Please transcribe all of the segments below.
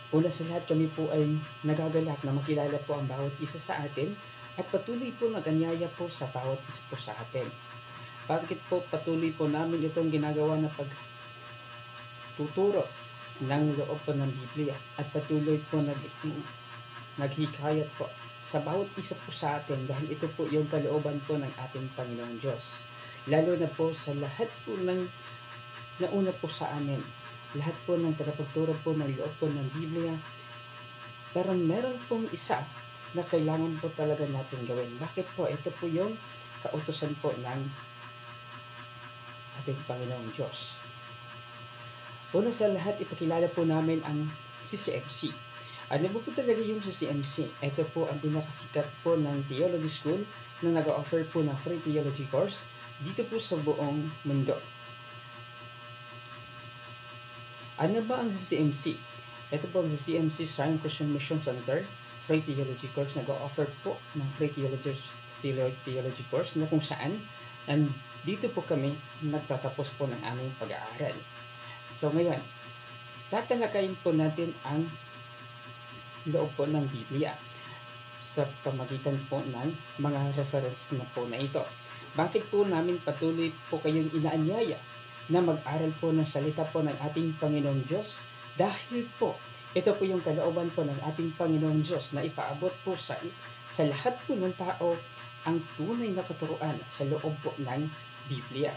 Una sa lahat, kami po ay nagagalak na makilala po ang bawat isa sa atin at patuloy po nag-anyaya po sa bawat isa po sa atin. Bakit po patuloy po namin itong ginagawa na pagtuturo ng loob po ng Biblia at patuloy po naghikayat po sa bawat isa po sa atin dahil ito po yung kalooban po ng ating Panginoong Diyos. Lalo na po sa lahat po ng nauna po sa amin, lahat po ng tagapagturo po ng loob po ng Biblia, pero meron pong isa na kailangan po talaga natin gawin. Bakit po? Ito po yung kautusan po ng ating Panginoong Diyos. Una sa lahat, ipakilala po namin ang CCMC. Ano po talaga yung CCMC? Ito po ang pinakasikat po ng theology school na nag-offer po ng free theology course dito po sa buong mundo. Ano ba ang CCMC? Ito po ang CCMC Zion Christian Mission Center free theology course. Nag-offer po ng free theology course na kung saan dito po kami nagtatapos po ng aming pag-aaral. So ngayon, tatalakayin po natin ang loob po ng Biblia sa pamagitan po ng mga reference na po na ito. Bakit po namin patuloy po kayong inaanyaya na mag-aral po ng salita po ng ating Panginoong Diyos? Dahil po, ito po yung kalooban po ng ating Panginoong Diyos na ipaabot po sa lahat po ng tao ang tunay na katuruan sa loob po ng Biblia.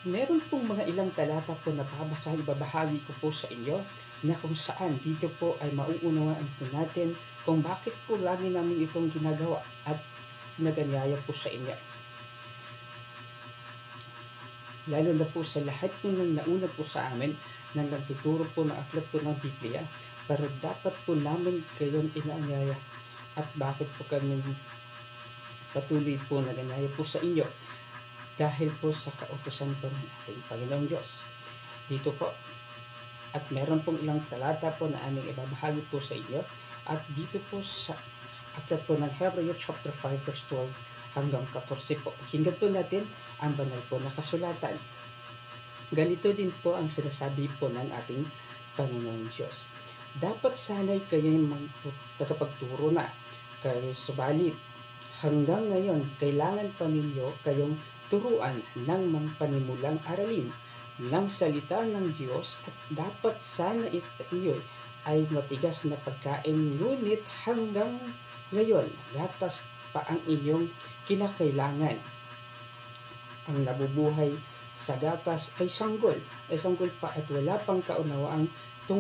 Meron pong mga ilang talata po na ibabahagi ko po sa inyo na kung saan dito po ay mauunawaan po natin kung bakit po lagi namin itong ginagawa at naganyaya po sa inyo. Lalo na po sa lahat po ng nauna po sa amin na nagtuturo po ng aklat po ng Biblia, pero dapat po namin kayong inaanyaya at bakit po kami patuloy po naganyaya po sa inyo dahil po sa kautusan po ng ating Panginoong Diyos. Dito po, at meron pong ilang talata po na aming ibabahagi po sa inyo, at dito po sa aklat po ng Hebreo chapter 5 verse 12 hanggang 14 po. Pakinggan po natin ang banal po na kasulatan. Ganito din po ang sinasabi po ng ating Panginoong Diyos. Dapat sanay kayong tagapagturo na kayo, subalit hanggang ngayon kailangan pa ninyo kayong turuan ng mga panimulang aralin ng salita ng Diyos at dapat sana sa inyo ay matigas na pagkain, ngunit hanggang ngayon gatas pa ang inyong kinakailangan. Ang nabubuhay sa gatas ay sanggol pa at wala pang kaunawaang